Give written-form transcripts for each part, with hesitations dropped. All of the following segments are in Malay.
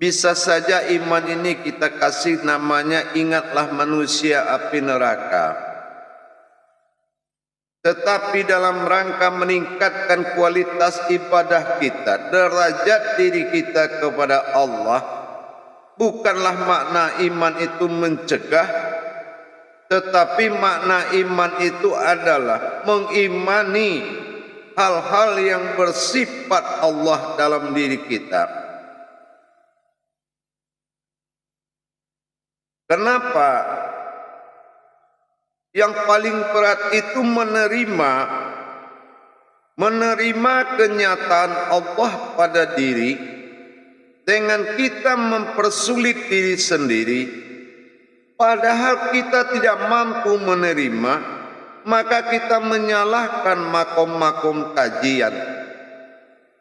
Bisa saja iman ini kita kasih namanya ingatlah manusia api neraka. Tetapi dalam rangka meningkatkan kualitas ibadah kita, derajat diri kita kepada Allah, bukanlah makna iman itu mencegah, tetapi makna iman itu adalah mengimani hal-hal yang bersifat Allah dalam diri kita. Kenapa? Yang paling berat itu menerima kenyataan Allah pada diri dengan kita mempersulit diri sendiri, padahal kita tidak mampu menerima, maka kita menyalahkan makom-makom kajian.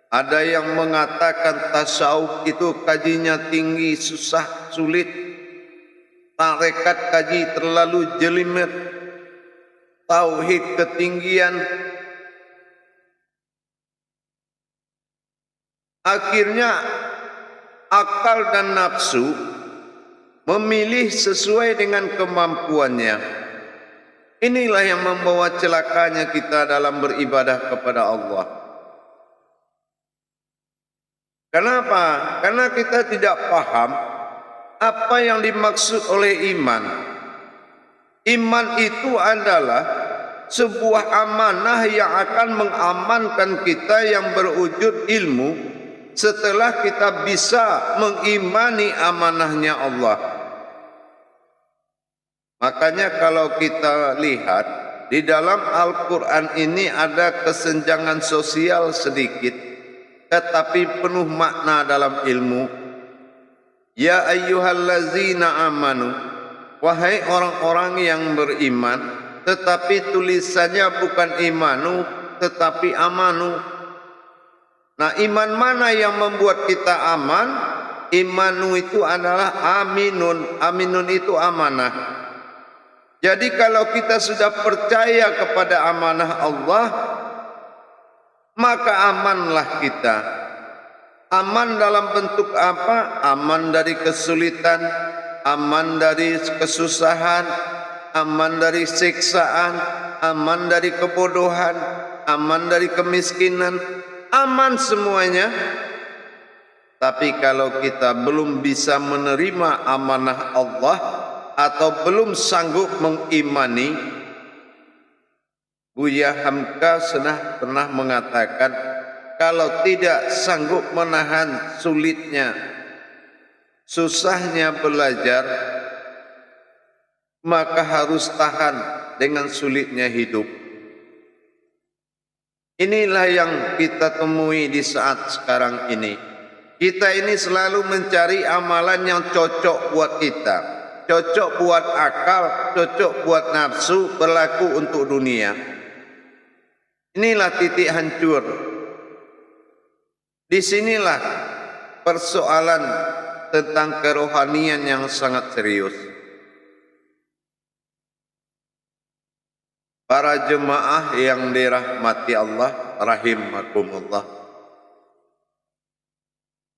Ada yang mengatakan tasawuf itu kajinya tinggi, susah, sulit. Tarekat kaji terlalu jelimet, tauhid ketinggian. Akhirnya akal dan nafsu memilih sesuai dengan kemampuannya. Inilah yang membawa celakanya kita dalam beribadah kepada Allah. Kenapa? Karena kita tidak paham apa yang dimaksud oleh iman. Iman itu adalah sebuah amanah yang akan mengamankan kita yang berwujud ilmu setelah kita bisa mengimani amanahnya Allah. Makanya kalau kita lihat di dalam Al-Quran ini ada kesenjangan sosial sedikit, tetapi penuh makna dalam ilmu. Ya ayyuhallazina amanu, wahai orang-orang yang beriman, tetapi tulisannya bukan imanu tetapi amanu. Nah, iman mana yang membuat kita aman? Imanu itu adalah aminun. Aminun itu amanah. Jadi kalau kita sudah percaya kepada amanah Allah, maka amanlah kita. Aman dalam bentuk apa? Aman dari kesulitan, aman dari kesusahan, aman dari siksaan, aman dari kebodohan, aman dari kemiskinan, aman semuanya. Tapi kalau kita belum bisa menerima amanah Allah atau belum sanggup mengimani, Buya Hamka pernah mengatakan, kalau tidak sanggup menahan sulitnya, susahnya belajar, maka harus tahan dengan sulitnya hidup. Inilah yang kita temui di saat sekarang ini. Kita ini selalu mencari amalan yang cocok buat kita, cocok buat akal, cocok buat nafsu, berlaku untuk dunia. Inilah titik hancur. Disinilah persoalan tentang kerohanian yang sangat serius. Para jemaah yang dirahmati Allah, rahimakumullah.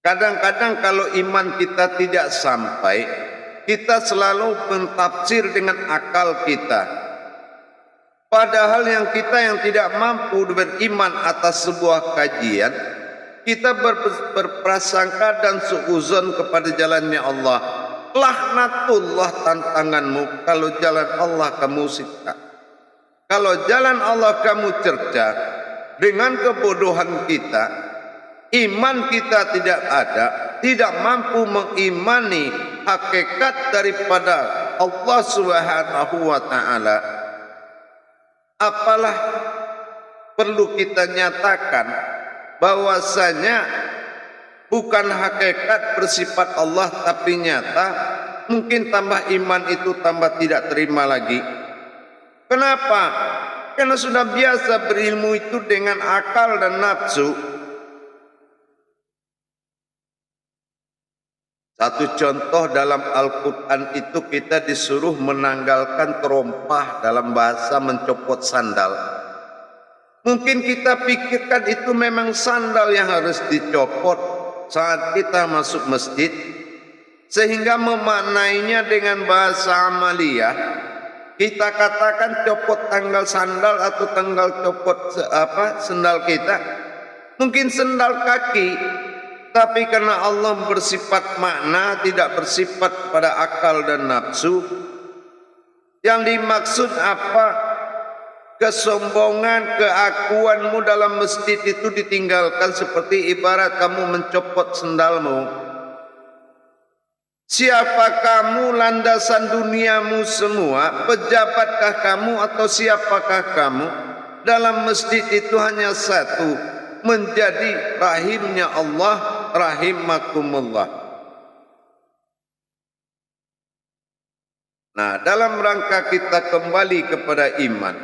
Kadang-kadang kalau iman kita tidak sampai, kita selalu mentafsir dengan akal kita. Padahal yang tidak mampu beriman atas sebuah kajian, kita berprasangka dan suuzon kepada jalannya Allah. Laknatullah tantanganmu kalau jalan Allah kamu siksa. Kalau jalan Allah kamu cerca, dengan kebodohan kita, iman kita tidak ada, tidak mampu mengimani hakikat daripada Allah Subhanahu wa ta'ala. Apalah perlu kita nyatakan bahwasanya bukan hakikat bersifat Allah tapi nyata, mungkin tambah iman itu tambah tidak terima lagi. Kenapa? Karena sudah biasa berilmu itu dengan akal dan nafsu. Satu contoh dalam Al-Quran itu kita disuruh menanggalkan terompah, dalam bahasa mencopot sandal. Mungkin kita pikirkan itu memang sandal yang harus dicopot, saat kita masuk masjid, sehingga memaknainya dengan bahasa amaliyah. Kita katakan copot tanggal sandal atau tanggal copot sendal kita, mungkin sendal kaki, tapi karena Allah bersifat makna, tidak bersifat pada akal dan nafsu. Yang dimaksud apa? Kesombongan, keakuanmu dalam masjid itu ditinggalkan, seperti ibarat kamu mencopot sendalmu. Siapa kamu, landasan duniamu semua, pejabatkah kamu atau siapakah kamu? Dalam masjid itu hanya satu, menjadi rahimnya Allah, rahimakumullah. Nah, dalam rangka kita kembali kepada iman,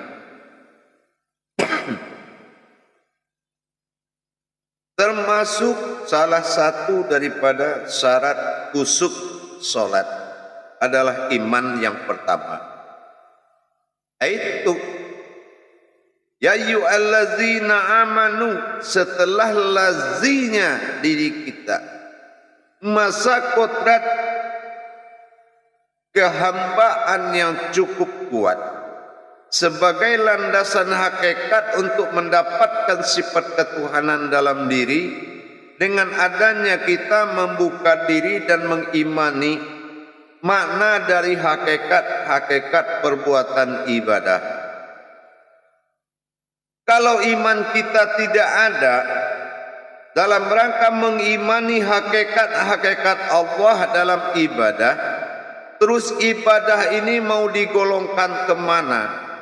termasuk salah satu daripada syarat kusuk solat adalah iman yang pertama, yaitu ya ayyuhallazina amanu, setelah lazinya diri kita masa kodrat kehambaan yang cukup kuat sebagai landasan hakikat untuk mendapatkan sifat ketuhanan dalam diri. Dengan adanya kita membuka diri dan mengimani makna dari hakikat perbuatan ibadah. Kalau iman kita tidak ada dalam rangka mengimani hakikat Allah dalam ibadah, terus ibadah ini mau digolongkan kemana?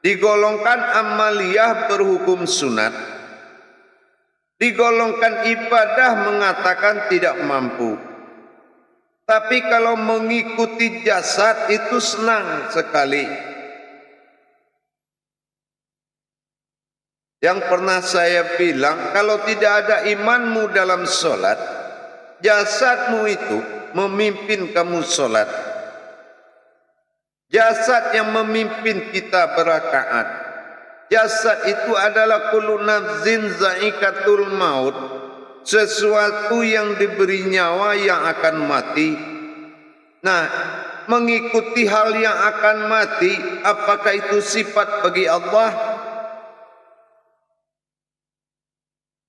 Digolongkan amaliyah berhukum sunat, digolongkan ibadah mengatakan tidak mampu. Tapi kalau mengikuti jasad itu senang sekali. Yang pernah saya bilang, kalau tidak ada imanmu dalam solat, jasadmu itu memimpin kamu solat. Jasad yang memimpin kita berakaat. Jasad itu adalah kullu nafsin zaikatul maut, sesuatu yang diberi nyawa yang akan mati. Nah, mengikuti hal yang akan mati, apakah itu sifat bagi Allah?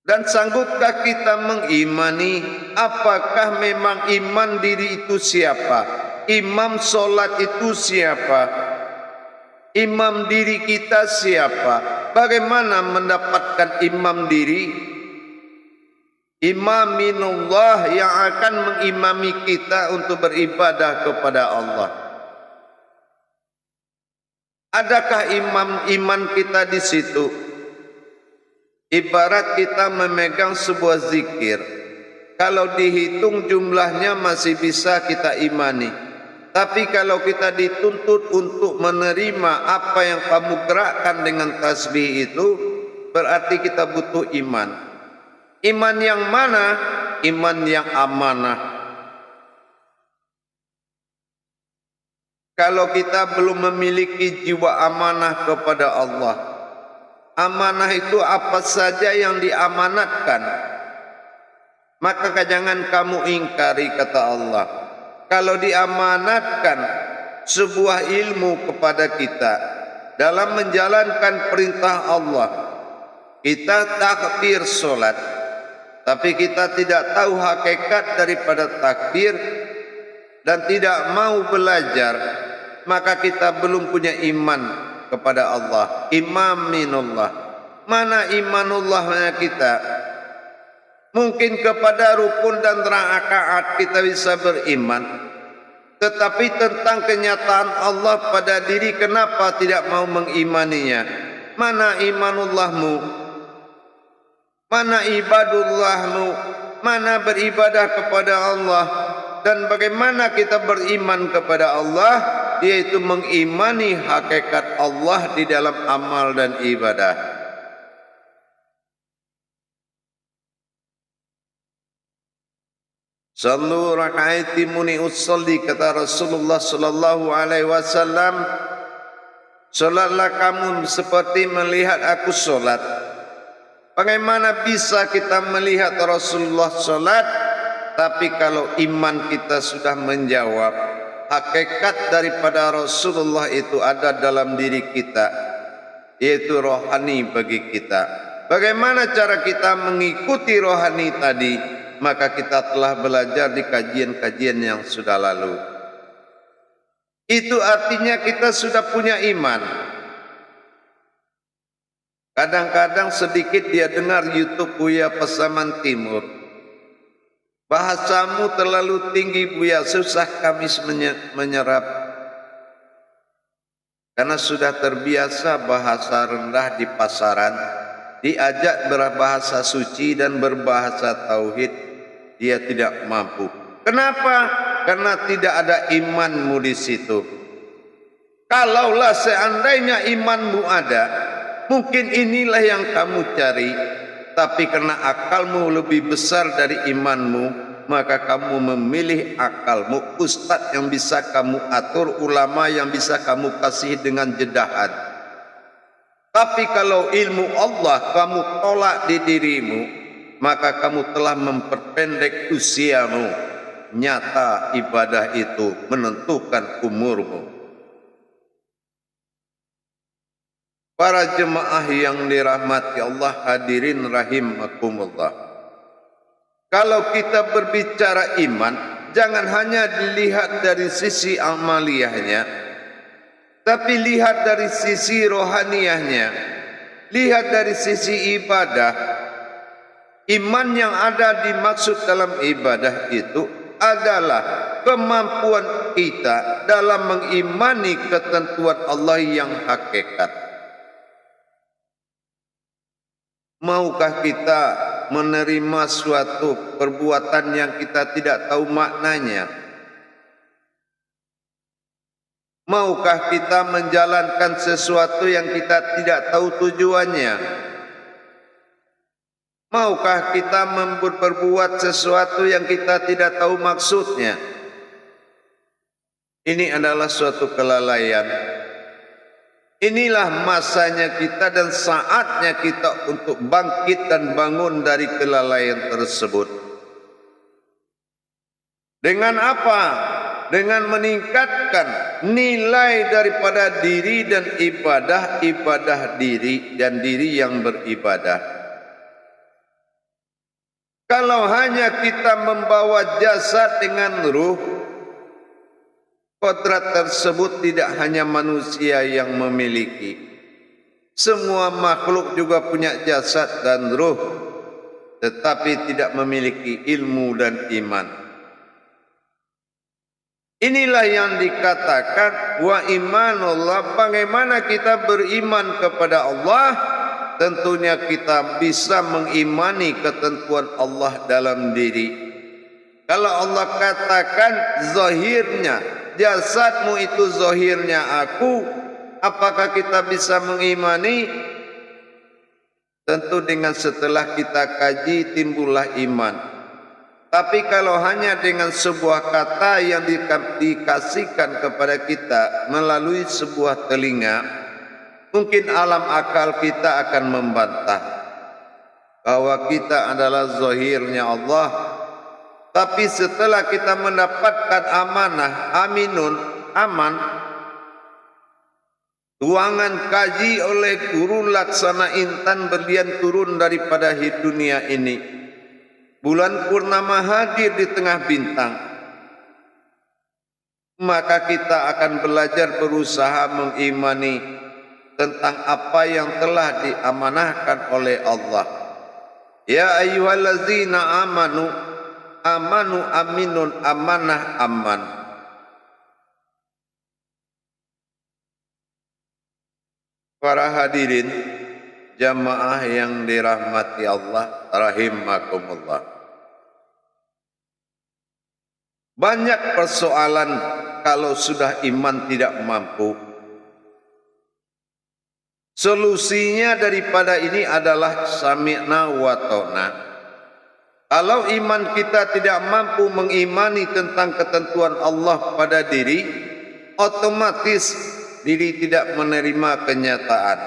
Dan sanggupkah kita mengimani apakah memang imam diri itu siapa? Imam solat itu siapa? Imam diri kita siapa? Bagaimana mendapatkan imam diri? Imaminullah yang akan mengimami kita untuk beribadah kepada Allah. Adakah iman kita di situ? Ibarat kita memegang sebuah zikir, kalau dihitung jumlahnya masih bisa kita imani. Tapi kalau kita dituntut untuk menerima apa yang kamu gerakkan dengan tasbih itu, berarti kita butuh iman. Iman yang mana? Iman yang amanah. Kalau kita belum memiliki jiwa amanah kepada Allah, amanah itu apa saja yang diamanatkan, maka jangan kamu ingkari, kata Allah. Kalau diamanatkan sebuah ilmu kepada kita dalam menjalankan perintah Allah, kita takbir solat, tapi kita tidak tahu hakikat daripada takbir dan tidak mau belajar, maka kita belum punya iman kepada Allah. Imaminullah. Mana imanullahnya kita? Mungkin kepada rukun dan rakaat kita bisa beriman, tetapi tentang kenyataan Allah pada diri, kenapa tidak mau mengimaninya? Mana imanullahmu? Mana ibadullahmu? Mana beribadah kepada Allah? Dan bagaimana kita beriman kepada Allah? Yaitu mengimani hakikat Allah di dalam amal dan ibadah. Sallu raka'ati muni usalli, kata Rasulullah sallallahu alaihi wasallam, salatlah kamu seperti melihat aku salat. Bagaimana bisa kita melihat Rasulullah sholat, tapi kalau iman kita sudah menjawab, hakikat daripada Rasulullah itu ada dalam diri kita, yaitu rohani bagi kita. Bagaimana cara kita mengikuti rohani tadi? Maka kita telah belajar di kajian-kajian yang sudah lalu. Itu artinya kita sudah punya iman. Kadang-kadang sedikit dia dengar YouTube Buya Pasaman Timur. Bahasamu terlalu tinggi Buya, susah kami menyerap. Karena sudah terbiasa bahasa rendah di pasaran, diajak berbahasa suci dan berbahasa tauhid, dia tidak mampu. Kenapa? Karena tidak ada imanmu di situ. Kalaulah seandainya imanmu ada, mungkin inilah yang kamu cari. Tapi karena akalmu lebih besar dari imanmu, maka kamu memilih akalmu, ustadz yang bisa kamu atur, ulama yang bisa kamu kasih dengan jedahan. Tapi kalau ilmu Allah kamu tolak di dirimu, maka kamu telah memperpendek usiamu. Nyata ibadah itu menentukan umurmu. Para jemaah yang dirahmati Allah, hadirin rahimakumullah. Kalau kita berbicara iman, jangan hanya dilihat dari sisi amaliyahnya, tapi lihat dari sisi rohaniyahnya. Lihat dari sisi ibadah. Iman yang ada dimaksud dalam ibadah itu adalah kemampuan kita dalam mengimani ketentuan Allah yang hakikat. Maukah kita menerima suatu perbuatan yang kita tidak tahu maknanya? Maukah kita menjalankan sesuatu yang kita tidak tahu tujuannya? Maukah kita berbuat sesuatu yang kita tidak tahu maksudnya? Ini adalah suatu kelalaian. Inilah masanya kita dan saatnya kita untuk bangkit dan bangun dari kelalaian tersebut. Dengan apa? Dengan meningkatkan nilai daripada diri dan ibadah diri dan diri yang beribadah. Kalau hanya kita membawa jasad dengan ruh, kodrat tersebut tidak hanya manusia yang memiliki. Semua makhluk juga punya jasad dan ruh, tetapi tidak memiliki ilmu dan iman. Inilah yang dikatakan wa imanullah. Bagaimana kita beriman kepada Allah? Tentunya kita bisa mengimani ketentuan Allah dalam diri. Kalau Allah katakan zahirnya, jasadmu itu zahirnya aku, apakah kita bisa mengimani? Tentu dengan setelah kita kaji timbullah iman. Tapi kalau hanya dengan sebuah kata yang dikasihkan kepada kita melalui sebuah telinga, mungkin alam akal kita akan membantah bahwa kita adalah zahirnya Allah. Tapi setelah kita mendapatkan amanah, aminun, aman, tuangan kaji oleh guru Laksana Intan berlian turun daripada dunia ini. Bulan purnama hadir di tengah bintang. Maka kita akan belajar berusaha mengimani tentang apa yang telah diamanahkan oleh Allah. Ya ayyuhallazina amanu aminun amanah aman. Para hadirin jamaah yang dirahmati Allah rahimakumullah. Banyak persoalan kalau sudah iman tidak mampu. Solusinya daripada ini adalah sami'na wa ta'na. Kalau iman kita tidak mampu mengimani tentang ketentuan Allah pada diri, otomatis diri tidak menerima kenyataan.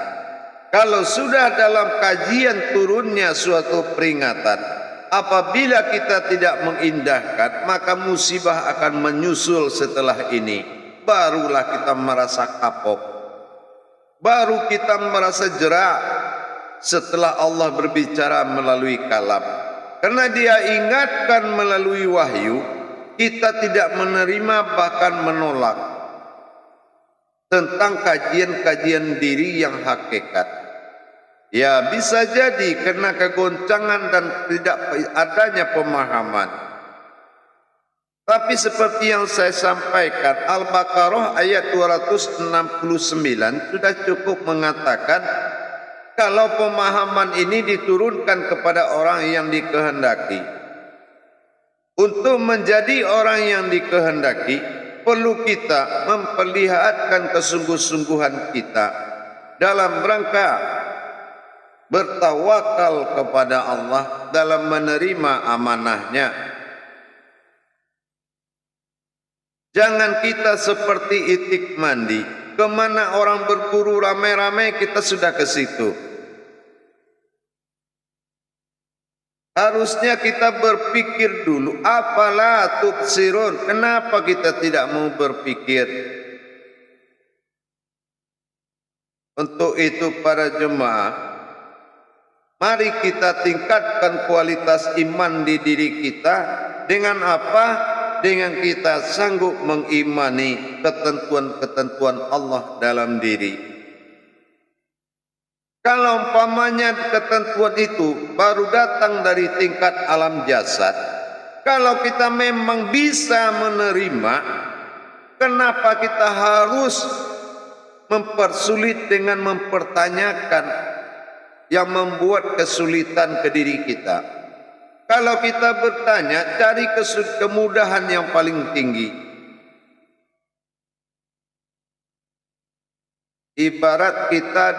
Kalau sudah dalam kajian turunnya suatu peringatan, apabila kita tidak mengindahkan, maka musibah akan menyusul setelah ini. Barulah kita merasa kapok, baru kita merasa jerak setelah Allah berbicara melalui kalam. Karena Dia ingatkan melalui wahyu, kita tidak menerima bahkan menolak tentang kajian-kajian diri yang hakikat. Ya, bisa jadi karena kegoncangan dan tidak adanya pemahaman. Tapi seperti yang saya sampaikan, Al-Baqarah ayat 269 sudah cukup mengatakan kalau pemahaman ini diturunkan kepada orang yang dikehendaki. Untuk menjadi orang yang dikehendaki, perlu kita memperlihatkan kesungguh-sungguhan kita dalam rangka bertawakal kepada Allah dalam menerima amanahnya. Jangan kita seperti itik mandi, kemana orang berburu ramai-ramai kita sudah ke situ. Harusnya kita berpikir dulu, apalah tubsirun, kenapa kita tidak mau berpikir? Untuk itu para jemaah, mari kita tingkatkan kualitas iman di diri kita. Dengan apa? Dengan kita sanggup mengimani ketentuan-ketentuan Allah dalam diri. Kalau umpamanya ketentuan itu baru datang dari tingkat alam jasad, kalau kita memang bisa menerima, kenapa kita harus mempersulit dengan mempertanyakan yang membuat kesulitan ke diri kita? Kalau kita bertanya, cari kemudahan yang paling tinggi. Ibarat kita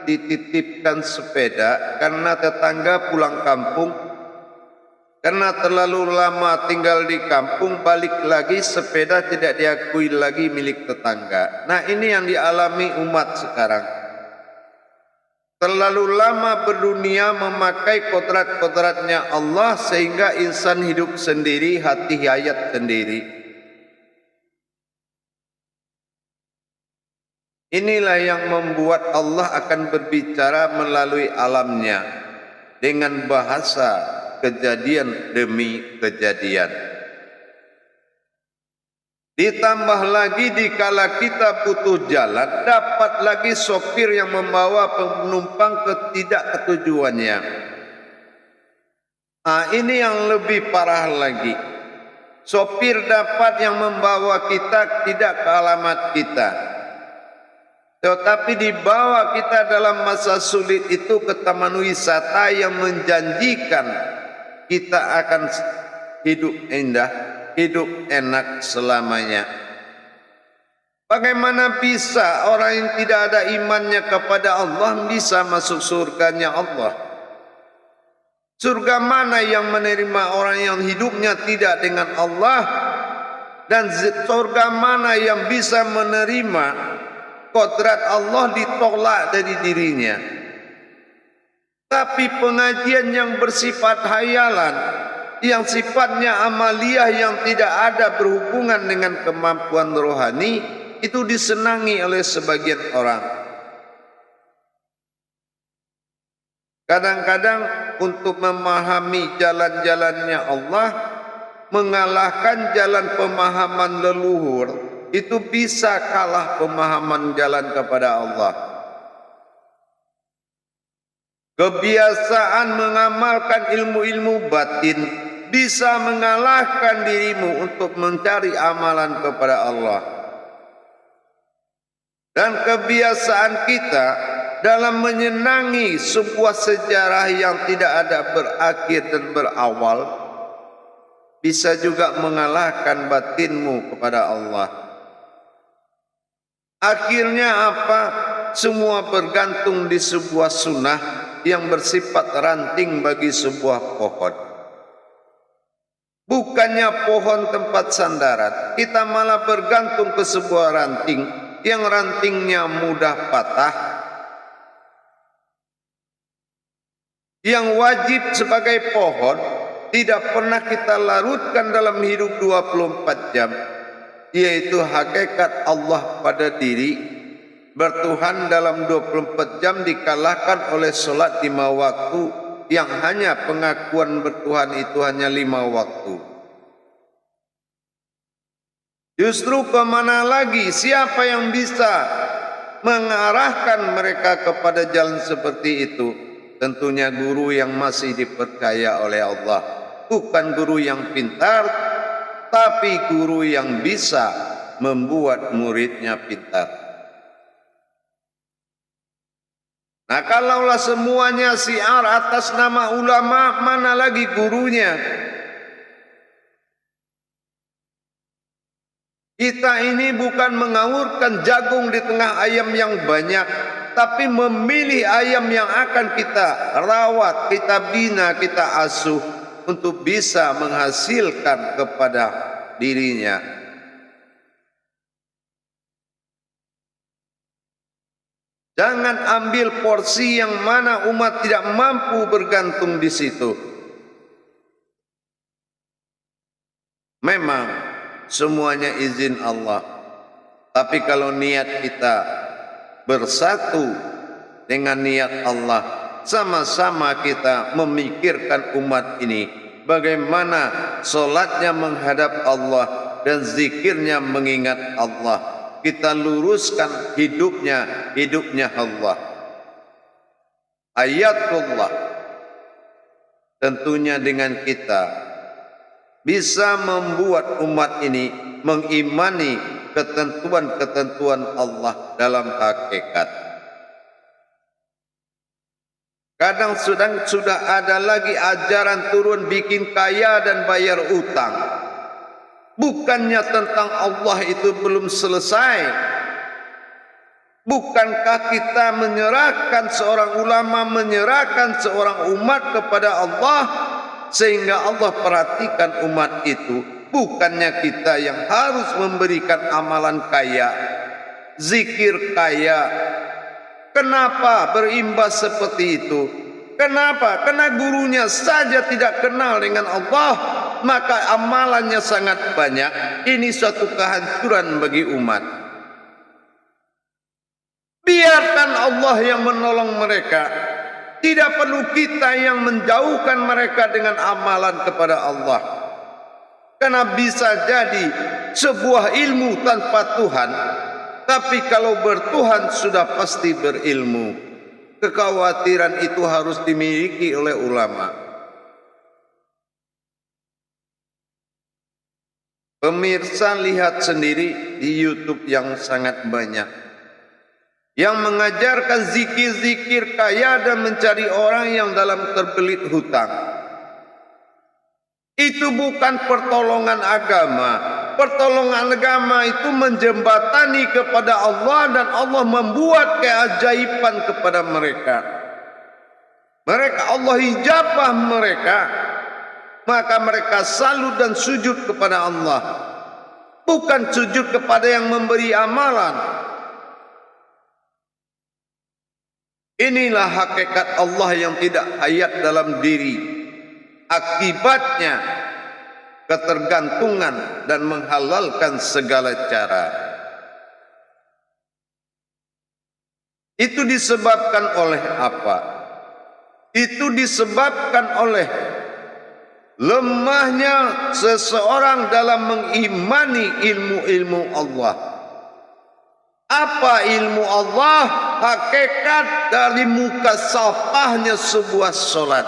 dititipkan sepeda karena tetangga pulang kampung, karena terlalu lama tinggal di kampung, balik lagi sepeda tidak diakui lagi milik tetangga. Nah, ini yang dialami umat sekarang. Terlalu lama berdunia memakai kodrat-kodratnya Allah sehingga insan hidup sendiri, hati hayat sendiri. Inilah yang membuat Allah akan berbicara melalui alamnya dengan bahasa kejadian demi kejadian. Ditambah lagi dikala kita butuh jalan, dapat lagi sopir yang membawa penumpang ke tidak ketujuannya. Ini yang lebih parah lagi. Sopir dapat yang membawa kita tidak ke alamat kita, tetapi dibawa kita dalam masa sulit itu ke taman wisata yang menjanjikan kita akan hidup indah, hidup enak selamanya. Bagaimana bisa orang yang tidak ada imannya kepada Allah bisa masuk surganya Allah? Surga mana yang menerima orang yang hidupnya tidak dengan Allah? Dan surga mana yang bisa menerima kodrat Allah ditolak dari dirinya? Tapi pengajian yang bersifat hayalan, yang sifatnya amaliyah, yang tidak ada berhubungan dengan kemampuan rohani, itu disenangi oleh sebagian orang. Kadang-kadang untuk memahami jalan-jalannya Allah, mengalahkan jalan pemahaman leluhur, itu bisa kalah pemahaman jalan kepada Allah. Kebiasaan mengamalkan ilmu-ilmu batin bisa mengalahkan dirimu untuk mencari amalan kepada Allah. Dan kebiasaan kita dalam menyenangi sebuah sejarah yang tidak ada berakhir dan berawal bisa juga mengalahkan batinmu kepada Allah. Akhirnya apa? Semua bergantung di sebuah sunnah yang bersifat ranting bagi sebuah pohon. Bukannya pohon tempat sandaran, kita malah bergantung ke sebuah ranting yang rantingnya mudah patah, yang wajib sebagai pohon tidak pernah kita larutkan dalam hidup 24 jam, yaitu hakikat Allah pada diri bertuhan dalam 24 jam dikalahkan oleh solat 5 waktu yang hanya pengakuan bertuhan itu hanya 5 waktu. Justru kemana lagi, siapa yang bisa mengarahkan mereka kepada jalan seperti itu? Tentunya guru yang masih dipercaya oleh Allah, bukan guru yang pintar, tapi guru yang bisa membuat muridnya pintar. Nah, kalaulah semuanya syiar atas nama ulama, mana lagi gurunya? Kita ini bukan mengawurkan jagung di tengah ayam yang banyak, tapi memilih ayam yang akan kita rawat, kita bina, kita asuh untuk bisa menghasilkan kepada dirinya. Jangan ambil porsi yang mana umat tidak mampu bergantung di situ. Memang semuanya izin Allah, tapi kalau niat kita bersatu dengan niat Allah, sama-sama kita memikirkan umat ini bagaimana solatnya menghadap Allah dan zikirnya mengingat Allah. Kita luruskan hidupnya Allah. Ayatullah. Tentunya dengan kita bisa membuat umat ini mengimani ketentuan-ketentuan Allah dalam hakikat. Kadang sudah ada lagi ajaran turun bikin kaya dan bayar utang. Bukannya tentang Allah itu belum selesai. Bukankah kita menyerahkan seorang ulama, menyerahkan seorang umat kepada Allah, sehingga Allah perhatikan umat itu? Bukannya kita yang harus memberikan amalan kaya, zikir kaya. Kenapa berimbas seperti itu? Kenapa? Karena gurunya saja tidak kenal dengan Allah, maka amalannya sangat banyak. Ini suatu kehancuran bagi umat. Biarkan Allah yang menolong mereka. Tidak perlu kita yang menjauhkan mereka dengan amalan kepada Allah. Karena bisa jadi sebuah ilmu tanpa Tuhan, tapi kalau bertuhan sudah pasti berilmu. Kekhawatiran itu harus dimiliki oleh ulama. Pemirsa lihat sendiri di YouTube yang sangat banyak yang mengajarkan zikir-zikir kaya dan mencari orang yang dalam terbelit hutang. Itu bukan pertolongan agama. Pertolongan agama itu menjembatani kepada Allah, dan Allah membuat keajaiban kepada mereka. Allah hijabah mereka, maka mereka salut dan sujud kepada Allah, bukan sujud kepada yang memberi amalan. Inilah hakikat Allah yang tidak hayat dalam diri. Akibatnya ketergantungan dan menghalalkan segala cara. Itu disebabkan oleh apa? Itu disebabkan oleh lemahnya seseorang dalam mengimani ilmu-ilmu Allah. Apa ilmu Allah? Hakikat dari muka safahnya sebuah solat.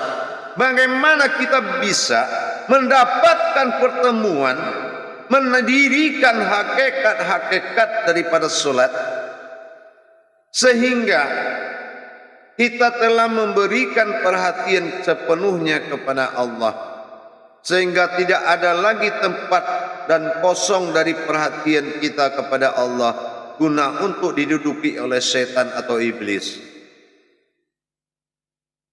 Bagaimana kita bisa mendapatkan pertemuan, mendirikan hakikat-hakikat daripada solat, sehingga kita telah memberikan perhatian sepenuhnya kepada Allah, sehingga tidak ada lagi tempat dan kosong dari perhatian kita kepada Allah guna untuk diduduki oleh setan atau iblis.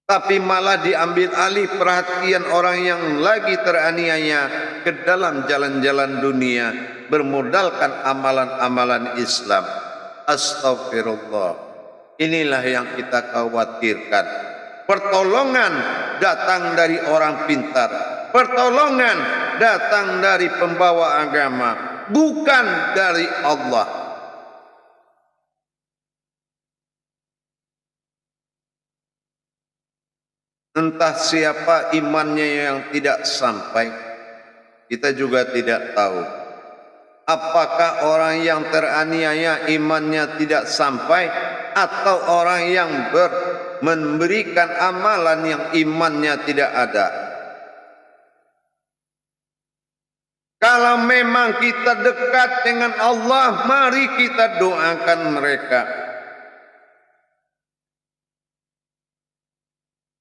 Tapi malah diambil alih perhatian orang yang lagi teraniaya ke dalam jalan-jalan dunia bermodalkan amalan-amalan Islam. Astagfirullah. Inilah yang kita khawatirkan. Pertolongan datang dari orang pintar. Pertolongan datang dari pembawa agama, bukan dari Allah. Entah siapa imannya yang tidak sampai, kita juga tidak tahu. Apakah orang yang teraniaya imannya tidak sampai, atau orang yang memberikan amalan yang imannya tidak ada. Kalau memang kita dekat dengan Allah, mari kita doakan mereka.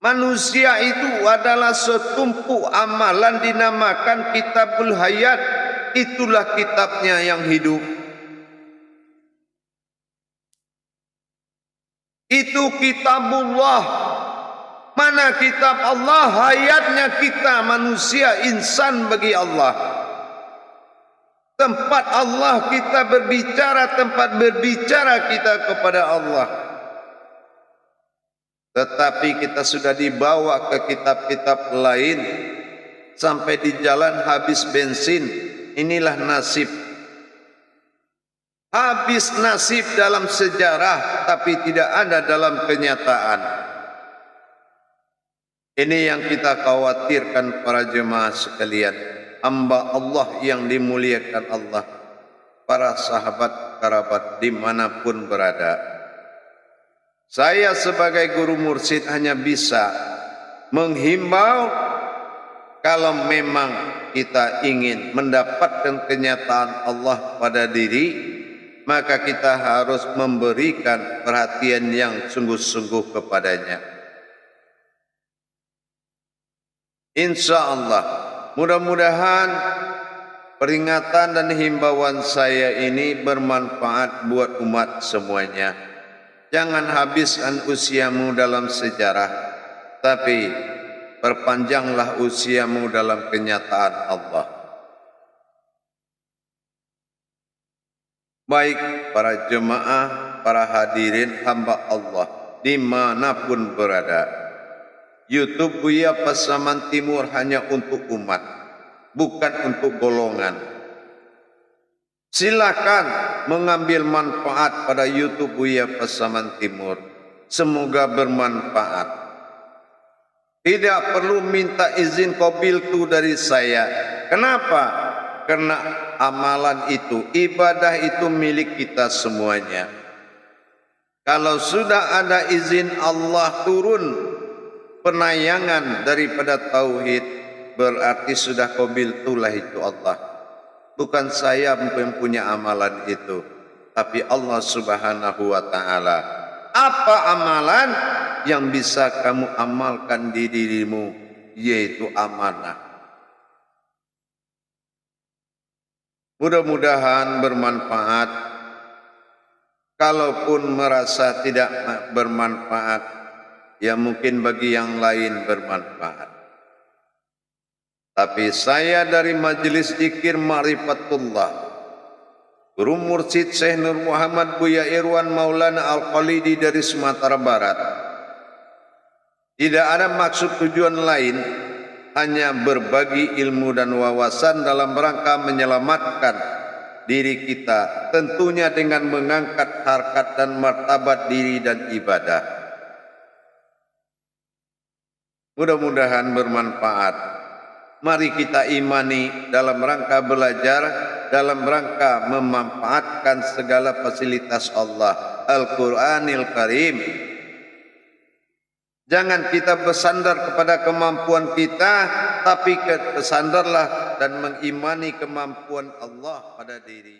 Manusia itu adalah setumpuk amalan, dinamakan Kitabul Hayat. Itulah kitabnya yang hidup. Itu kitabullah. Mana kitab Allah? Hayatnya kita manusia, insan bagi Allah. Tempat Allah kita berbicara, tempat berbicara kita kepada Allah. Tetapi kita sudah dibawa ke kitab-kitab lain, sampai di jalan habis bensin. Inilah nasib. Habis nasib dalam sejarah, tapi tidak ada dalam kenyataan. Ini yang kita khawatirkan para jemaah sekalian, hamba Allah yang dimuliakan Allah, para sahabat kerabat dimanapun berada. Saya sebagai guru mursyid hanya bisa menghimbau, kalau memang kita ingin mendapatkan kenyataan Allah pada diri, maka kita harus memberikan perhatian yang sungguh-sungguh kepadanya. Insya Allah, mudah-mudahan peringatan dan himbauan saya ini bermanfaat buat umat semuanya. Jangan habiskan usiamu dalam sejarah, tapi perpanjanglah usiamu dalam kenyataan Allah. Baik para jemaah, para hadirin hamba Allah dimanapun berada, YouTube Buya Pasaman Timur hanya untuk umat, bukan untuk golongan. Silakan mengambil manfaat pada YouTube Buya Pasaman Timur. Semoga bermanfaat. Tidak perlu minta izin qabiltu dari saya. Kenapa? Karena amalan itu, ibadah itu milik kita semuanya. Kalau sudah ada izin Allah turun penayangan daripada tauhid, berarti sudah qabiltulah itu Allah. Bukan saya yang punya amalan itu, tapi Allah Subhanahu wa ta'ala. Apa amalan yang bisa kamu amalkan di dirimu? Yaitu amanah. Mudah-mudahan bermanfaat. Kalaupun merasa tidak bermanfaat, ya mungkin bagi yang lain bermanfaat. Tapi saya dari Majelis Zikir Ma'rifatullah, Guru Mursyid Syekh Nur Muhammad Buya Irwan Maulana Al-Khalidi dari Sumatera Barat, tidak ada maksud tujuan lain, hanya berbagi ilmu dan wawasan dalam rangka menyelamatkan diri kita, tentunya dengan mengangkat harkat dan martabat diri dan ibadah. Mudah-mudahan bermanfaat. Mari kita imani dalam rangka belajar, dalam rangka memanfaatkan segala fasilitas Allah Al-Quranil Karim. Jangan kita bersandar kepada kemampuan kita, tapi bersandarlah dan mengimani kemampuan Allah pada diri.